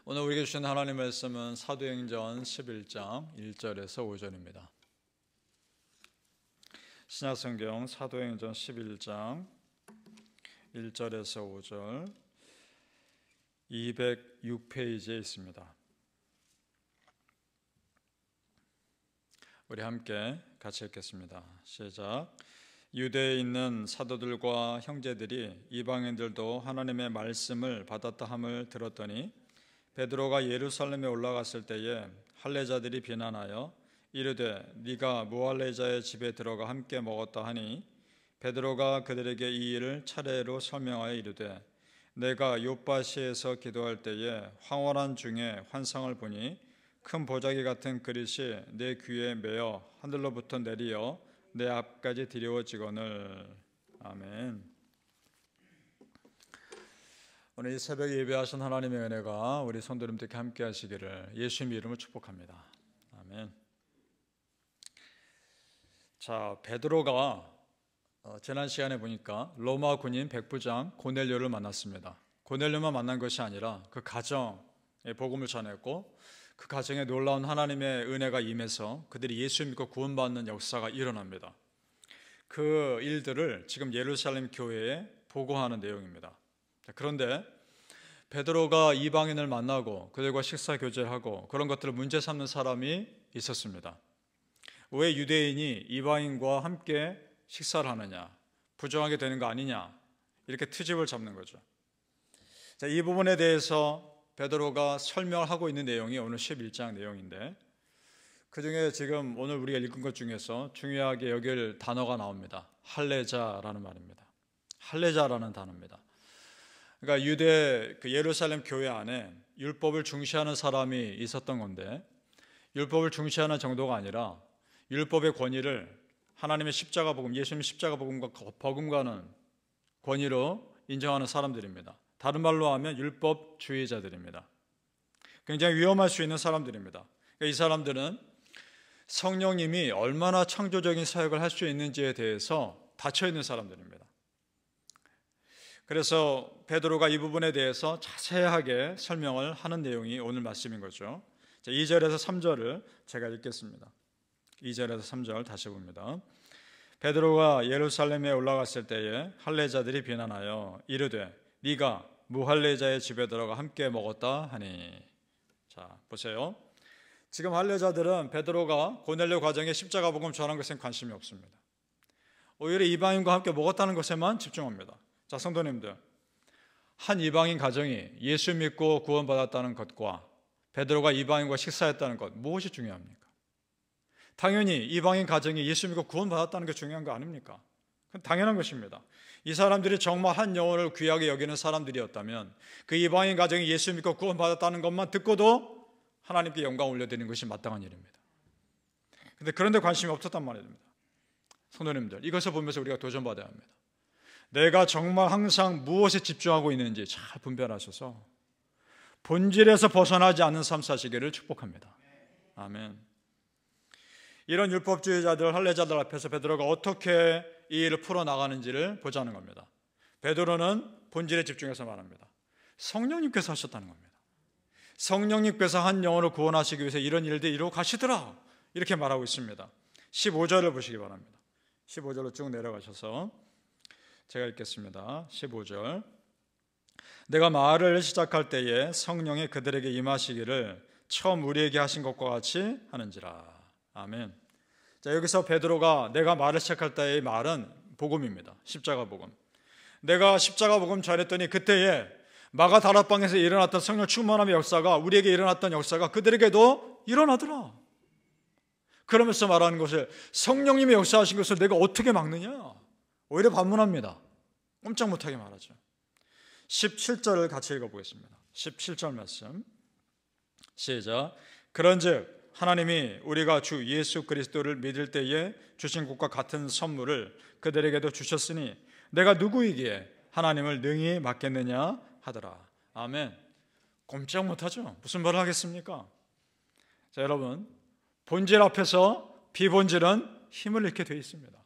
오늘 우리에게 주신 하나님의 말씀은 사도행전 11장 1절에서 5절입니다. 신약성경 사도행전 11장 1절에서 5절 206페이지에 있습니다. 우리 함께 같이 읽겠습니다. 시작. 유대에 있는 사도들과 형제들이 이방인들도 하나님의 말씀을 받았다 함을 들었더니 베드로가 예루살렘에 올라갔을 때에 할례자들이 비난하여 이르되 네가 무할례자의 집에 들어가 함께 먹었다 하니 베드로가 그들에게 이 일을 차례로 설명하여 이르되 내가 욥바시에서 기도할 때에 황홀한 중에 환상을 보니 큰 보자기 같은 그릇이 내 귀에 매어 하늘로부터 내리어 내 앞까지 들여지거늘. 아멘. 오늘 이 새벽에 예배하신 하나님의 은혜가 우리 성도님들께 함께 하시기를 예수님의 이름으로 축복합니다. 아멘. 자, 베드로가 지난 시간에 보니까 로마 군인 백부장 고넬료를 만났습니다. 고넬료만 만난 것이 아니라 그 가정에 복음을 전했고 그 가정에 놀라운 하나님의 은혜가 임해서 그들이 예수 믿고 구원받는 역사가 일어납니다. 그 일들을 지금 예루살렘 교회에 보고하는 내용입니다. 그런데 베드로가 이방인을 만나고 그들과 식사 교제하고 그런 것들을 문제 삼는 사람이 있었습니다. 왜 유대인이 이방인과 함께 식사를 하느냐, 부정하게 되는 거 아니냐, 이렇게 트집을 잡는 거죠. 자, 이 부분에 대해서 베드로가 설명을 하고 있는 내용이 오늘 11장 내용인데 그 중에 지금 오늘 우리가 읽은 것 중에서 중요하게 여길 단어가 나옵니다. 할례자라는 말입니다. 할례자라는 단어입니다. 그러니까 유대 예루살렘 교회 안에 율법을 중시하는 사람이 있었던 건데 율법을 중시하는 정도가 아니라 율법의 권위를 하나님의 십자가 복음, 예수님의 십자가 복음과 버금가는 권위로 인정하는 사람들입니다. 다른 말로 하면 율법주의자들입니다. 굉장히 위험할 수 있는 사람들입니다. 그러니까 이 사람들은 성령님이 얼마나 창조적인 사역을 할 수 있는지에 대해서 닫혀 있는 사람들입니다. 그래서 베드로가 이 부분에 대해서 자세하게 설명을 하는 내용이 오늘 말씀인 거죠. 2절에서 3절을 제가 읽겠습니다. 2절에서 3절 다시 봅니다. 베드로가 예루살렘에 올라갔을 때에 할례자들이 비난하여 이르되 네가 무할례자의 집에 들어가 함께 먹었다 하니. 자, 보세요. 지금 할례자들은 베드로가 고넬료 가정에 십자가 복음 전한 것에 관심이 없습니다. 오히려 이방인과 함께 먹었다는 것에만 집중합니다. 자, 성도님들, 한 이방인 가정이 예수 믿고 구원받았다는 것과 베드로가 이방인과 식사했다는 것, 무엇이 중요합니까? 당연히 이방인 가정이 예수 믿고 구원받았다는 게 중요한 거 아닙니까? 그건 당연한 것입니다. 이 사람들이 정말 한 영혼을 귀하게 여기는 사람들이었다면 그 이방인 가정이 예수 믿고 구원받았다는 것만 듣고도 하나님께 영광 올려드리는 것이 마땅한 일입니다. 그런데 그런데 관심이 없었단 말입니다. 성도님들, 이것을 보면서 우리가 도전받아야 합니다. 내가 정말 항상 무엇에 집중하고 있는지 잘 분별하셔서 본질에서 벗어나지 않는 삶 사시기를 축복합니다. 아멘. 이런 율법주의자들, 할례자들 앞에서 베드로가 어떻게 이 일을 풀어나가는지를 보자는 겁니다. 베드로는 본질에 집중해서 말합니다. 성령님께서 하셨다는 겁니다. 성령님께서 한 영혼을 구원하시기 위해서 이런 일들이 이루어 가시더라, 이렇게 말하고 있습니다. 15절을 보시기 바랍니다. 15절로 쭉 내려가셔서 제가 읽겠습니다. 15절. 내가 말을 시작할 때에 성령이 그들에게 임하시기를 처음 우리에게 하신 것과 같이 하는지라. 아멘. 자, 여기서 베드로가 내가 말을 시작할 때의 말은 복음입니다. 십자가 복음. 내가 십자가 복음 전했더니 그때에 마가다락방에서 일어났던 성령 충만함의 역사가, 우리에게 일어났던 역사가 그들에게도 일어나더라. 그러면서 말하는 것을, 성령님이 역사하신 것을 내가 어떻게 막느냐? 오히려 반문합니다. 꼼짝 못하게 말하죠. 17절을 같이 읽어보겠습니다. 17절 말씀 시작. 그런즉 하나님이 우리가 주 예수 그리스도를 믿을 때에 주신 것과 같은 선물을 그들에게도 주셨으니 내가 누구이기에 하나님을 능히 맡겠느냐 하더라. 아멘. 꼼짝 못하죠. 무슨 말을 하겠습니까? 자, 여러분, 본질 앞에서 비본질은 힘을 잃게 되어 있습니다.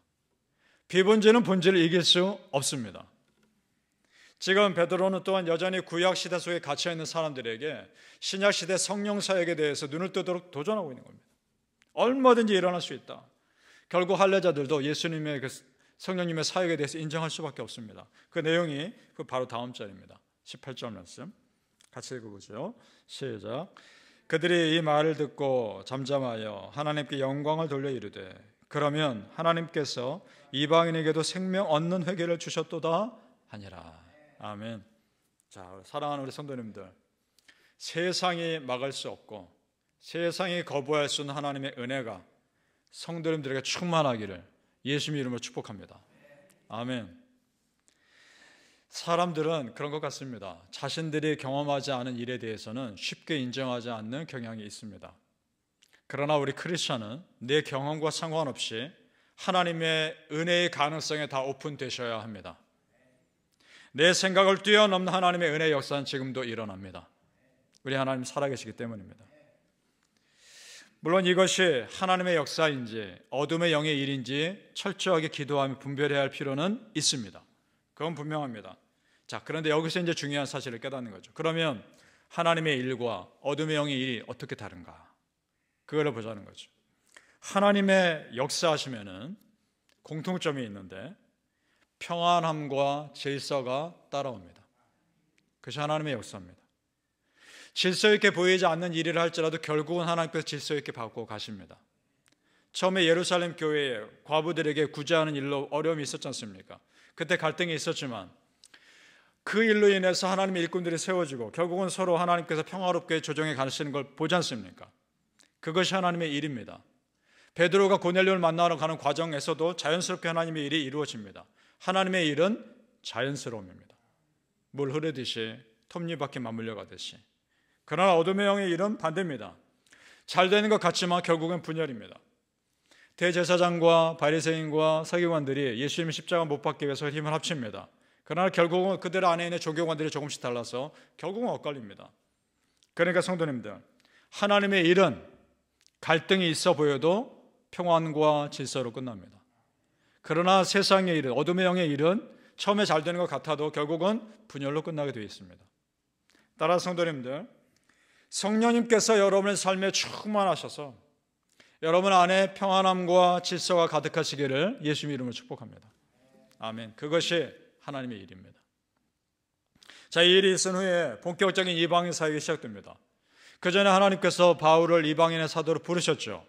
비본질은 본질을 이길 수 없습니다. 지금 베드로는 또한 여전히 구약 시대 속에 갇혀 있는 사람들에게 신약 시대 성령 사역에 대해서 눈을 뜨도록 도전하고 있는 겁니다. 얼마든지 일어날 수 있다. 결국 할례자들도 예수님의 그 성령님의 사역에 대해서 인정할 수밖에 없습니다. 그 내용이 바로 다음 절입니다. 18절 말씀 같이 읽어보죠. 시작. 그들이 이 말을 듣고 잠잠하여 하나님께 영광을 돌려 이르되 그러면 하나님께서 이방인에게도 생명 얻는 회개를 주셨도다 하니라. 아멘. 자, 사랑하는 우리 성도님들, 세상이 막을 수 없고 세상이 거부할 수 없는 하나님의 은혜가 성도님들에게 충만하기를 예수님의 이름으로 축복합니다. 아멘. 사람들은 그런 것 같습니다. 자신들이 경험하지 않은 일에 대해서는 쉽게 인정하지 않는 경향이 있습니다. 그러나 우리 크리스천은 내 경험과 상관없이 하나님의 은혜의 가능성에 다 오픈되셔야 합니다. 내 생각을 뛰어넘는 하나님의 은혜의 역사는 지금도 일어납니다. 우리 하나님 살아계시기 때문입니다. 물론 이것이 하나님의 역사인지 어둠의 영의 일인지 철저하게 기도하며 분별해야 할 필요는 있습니다. 그건 분명합니다. 자, 그런데 여기서 이제 중요한 사실을 깨닫는 거죠. 그러면 하나님의 일과 어둠의 영의 일이 어떻게 다른가? 그걸 보자는 거죠. 하나님의 역사하시면은 공통점이 있는데 평안함과 질서가 따라옵니다. 그것이 하나님의 역사입니다. 질서 있게 보이지 않는 일을 할지라도 결국은 하나님께서 질서 있게 받고 가십니다. 처음에 예루살렘 교회에 과부들에게 구제하는 일로 어려움이 있었지 않습니까? 그때 갈등이 있었지만 그 일로 인해서 하나님의 일꾼들이 세워지고 결국은 서로 하나님께서 평화롭게 조정해 가시는 걸 보지 않습니까? 그것이 하나님의 일입니다. 베드로가 고넬료를 만나러 가는 과정에서도 자연스럽게 하나님의 일이 이루어집니다. 하나님의 일은 자연스러움입니다. 물 흐르듯이 톱니바퀴 맞물려 가듯이. 그러나 어둠의 영의 일은 반대입니다. 잘 되는 것 같지만 결국은 분열입니다. 대제사장과 바리새인과 서기관들이 예수님의 십자가 못 박기 위해서 힘을 합칩니다. 그러나 결국은 그들 안에 있는 조교관들이 조금씩 달라서 결국은 엇갈립니다. 그러니까 성도님들, 하나님의 일은 갈등이 있어 보여도 평안과 질서로 끝납니다. 그러나 세상의 일은, 어둠의 영의 일은 처음에 잘 되는 것 같아도 결국은 분열로 끝나게 되어 있습니다. 따라서 성도님들, 성령님께서 여러분의 삶에 충만하셔서 여러분 안에 평안함과 질서가 가득하시기를 예수님 이름으로 축복합니다. 아멘. 그것이 하나님의 일입니다. 자, 이 일이 있은 후에 본격적인 이방인 사역이 시작됩니다. 그 전에 하나님께서 바울을 이방인의 사도로 부르셨죠.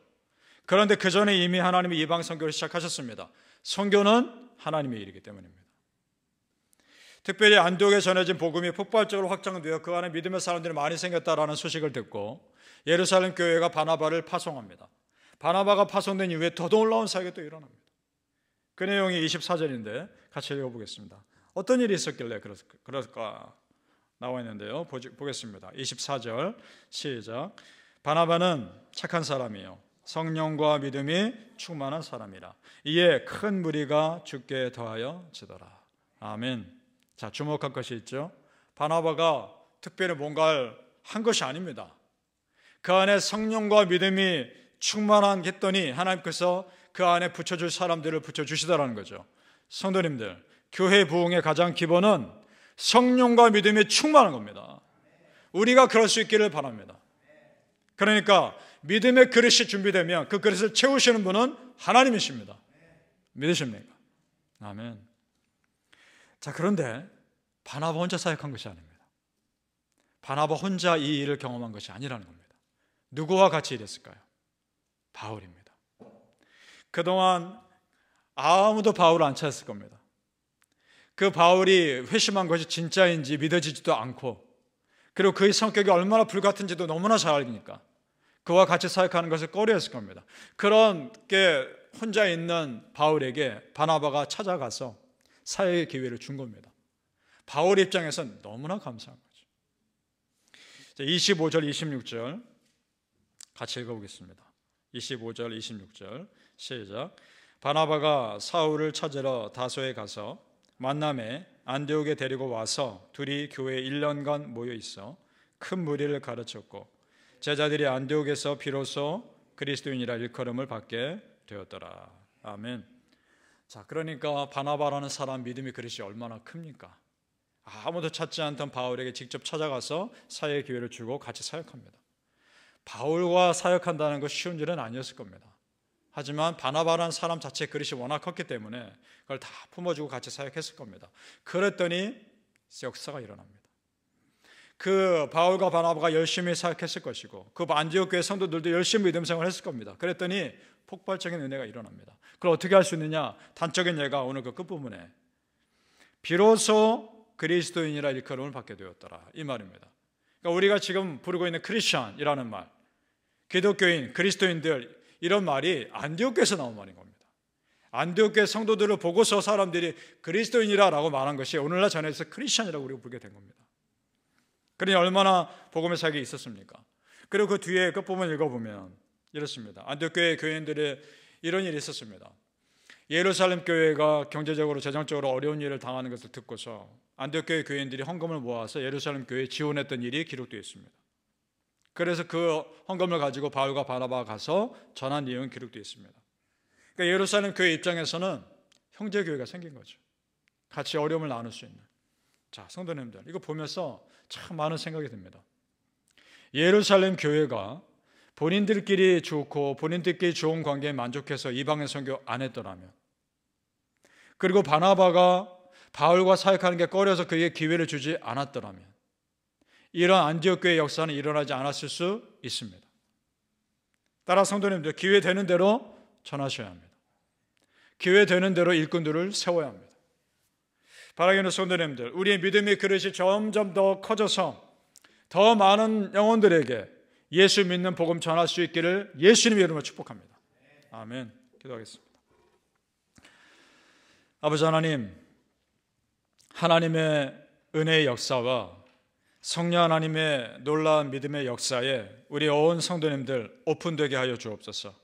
그런데 그 전에 이미 하나님이 이방 선교를 시작하셨습니다. 선교는 하나님의 일이기 때문입니다. 특별히 안디옥에 전해진 복음이 폭발적으로 확장되어 그 안에 믿음의 사람들이 많이 생겼다라는 소식을 듣고 예루살렘 교회가 바나바를 파송합니다. 바나바가 파송된 이후에 더 놀라운 사역이 또 일어납니다. 그 내용이 24절인데 같이 읽어보겠습니다. 어떤 일이 있었길래 그럴까 나와 있는데요. 보겠습니다. 24절 시작. 바나바는 착한 사람이요 성령과 믿음이 충만한 사람이라. 이에 큰 무리가 주께 더하여 지더라. 아멘. 자, 주목할 것이 있죠. 바나바가 특별히 뭔가를 한 것이 아닙니다. 그 안에 성령과 믿음이 충만한 했더니 하나님께서 그 안에 붙여줄 사람들을 붙여주시더라는 거죠. 성도님들, 교회 부흥의 가장 기본은 성령과 믿음이 충만한 겁니다. 우리가 그럴 수 있기를 바랍니다. 그러니까 믿음의 그릇이 준비되면 그 그릇을 채우시는 분은 하나님이십니다. 믿으십니까? 아멘. 자, 그런데 바나바 혼자 사역한 것이 아닙니다. 바나바 혼자 이 일을 경험한 것이 아니라는 겁니다. 누구와 같이 일했을까요? 바울입니다. 그동안 아무도 바울을 안 찾았을 겁니다. 그 바울이 회심한 것이 진짜인지 믿어지지도 않고, 그리고 그의 성격이 얼마나 불같은지도 너무나 잘 알니까 그와 같이 사역하는 것을 꺼려했을 겁니다. 그렇게 혼자 있는 바울에게 바나바가 찾아가서 사역의 기회를 준 겁니다. 바울 입장에서는 너무나 감사한 거죠. 25절, 26절 같이 읽어보겠습니다. 25절, 26절 시작. 바나바가 사울을 찾으러 다소에 가서 만남에 안디옥에 데리고 와서 둘이 교회에 1년간 모여 있어 큰 무리를 가르쳤고 제자들이 안디옥에서 비로소 그리스도인이라 일컬음을 받게 되었더라. 아멘. 자, 그러니까 바나바라는 사람 믿음의 그릇이 얼마나 큽니까? 아무도 찾지 않던 바울에게 직접 찾아가서 사역의 기회를 주고 같이 사역합니다. 바울과 사역한다는 것 쉬운 일은 아니었을 겁니다. 하지만 바나바라는 사람 자체의 그릇이 워낙 컸기 때문에 그걸 다 품어주고 같이 사역했을 겁니다. 그랬더니 역사가 일어납니다. 그 바울과 바나바가 열심히 사역했을 것이고 그 안디옥 교회 성도들도 열심히 믿음 생활을 했을 겁니다. 그랬더니 폭발적인 은혜가 일어납니다. 그걸 어떻게 할 수 있느냐? 단적인 예가 오늘 그 끝부분에 비로소 그리스도인이라 일컬음을 받게 되었더라 이 말입니다. 그러니까 우리가 지금 부르고 있는 크리스천이라는 말, 기독교인, 그리스도인들 이런 말이 안디옥 교회에서 나온 말인 겁니다. 안디옥 교회 성도들을 보고서 사람들이 그리스도인이라고 말한 것이 오늘날 전해서 크리스천이라고 우리가 부르게 된 겁니다. 그러니 얼마나 복음의 사역이 있었습니까? 그리고 그 뒤에 끝부분 읽어보면 이렇습니다. 안디옥 교회 교인들의 이런 일이 있었습니다. 예루살렘 교회가 경제적으로 재정적으로 어려운 일을 당하는 것을 듣고서 안디옥 교회 교인들이 헌금을 모아서 예루살렘 교회에 지원했던 일이 기록되어 있습니다. 그래서 그 헌금을 가지고 바울과 바나바가 가서 전한 내용이 기록되어 있습니다. 그러니까 예루살렘 교회 입장에서는 형제 교회가 생긴 거죠. 같이 어려움을 나눌 수 있는. 자, 성도님들 이거 보면서 참 많은 생각이 듭니다. 예루살렘 교회가 본인들끼리 좋고 본인들끼리 좋은 관계에 만족해서 이방인 선교 안 했더라면, 그리고 바나바가 바울과 사역하는 게 꺼려서 그에게 기회를 주지 않았더라면 이런 안디옥 교회의 역사는 일어나지 않았을 수 있습니다. 따라 성도님들 기회 되는 대로 전하셔야 합니다. 기회 되는 대로 일꾼들을 세워야 합니다. 바라기는 성도님들, 우리의 믿음의 그릇이 점점 더 커져서 더 많은 영혼들에게 예수 믿는 복음 전할 수 있기를 예수님의 이름으로 축복합니다. 아멘. 기도하겠습니다. 아버지 하나님, 하나님의 은혜의 역사와 성령 하나님의 놀라운 믿음의 역사에 우리 온 성도님들 오픈되게 하여 주옵소서.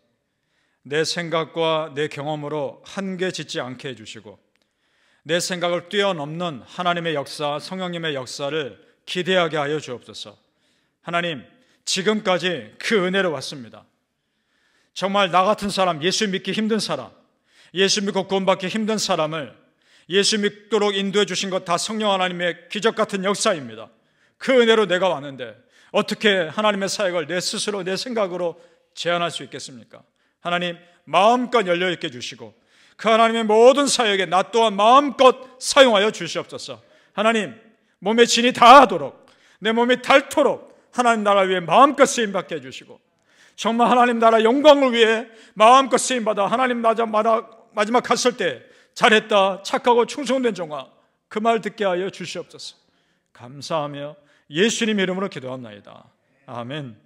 내 생각과 내 경험으로 한계 짓지 않게 해주시고 내 생각을 뛰어넘는 하나님의 역사, 성령님의 역사를 기대하게 하여 주옵소서. 하나님, 지금까지 그 은혜로 왔습니다. 정말 나 같은 사람, 예수 믿기 힘든 사람, 예수 믿고 구원받기 힘든 사람을 예수 믿도록 인도해 주신 것 다 성령 하나님의 기적 같은 역사입니다. 그 은혜로 내가 왔는데 어떻게 하나님의 사역을 내 스스로 내 생각으로 제안할 수 있겠습니까? 하나님, 마음껏 열려있게 주시고 그 하나님의 모든 사역에 나 또한 마음껏 사용하여 주시옵소서. 하나님, 몸에 진이 다하도록, 내 몸이 닳도록 하나님 나라 위해 마음껏 쓰임받게 해주시고 정말 하나님 나라 영광을 위해 마음껏 쓰임받아 하나님 마지막 갔을 때 잘했다, 착하고 충성된 종아, 그 말 듣게 하여 주시옵소서. 감사하며 예수님 이름으로 기도합나이다. 아멘.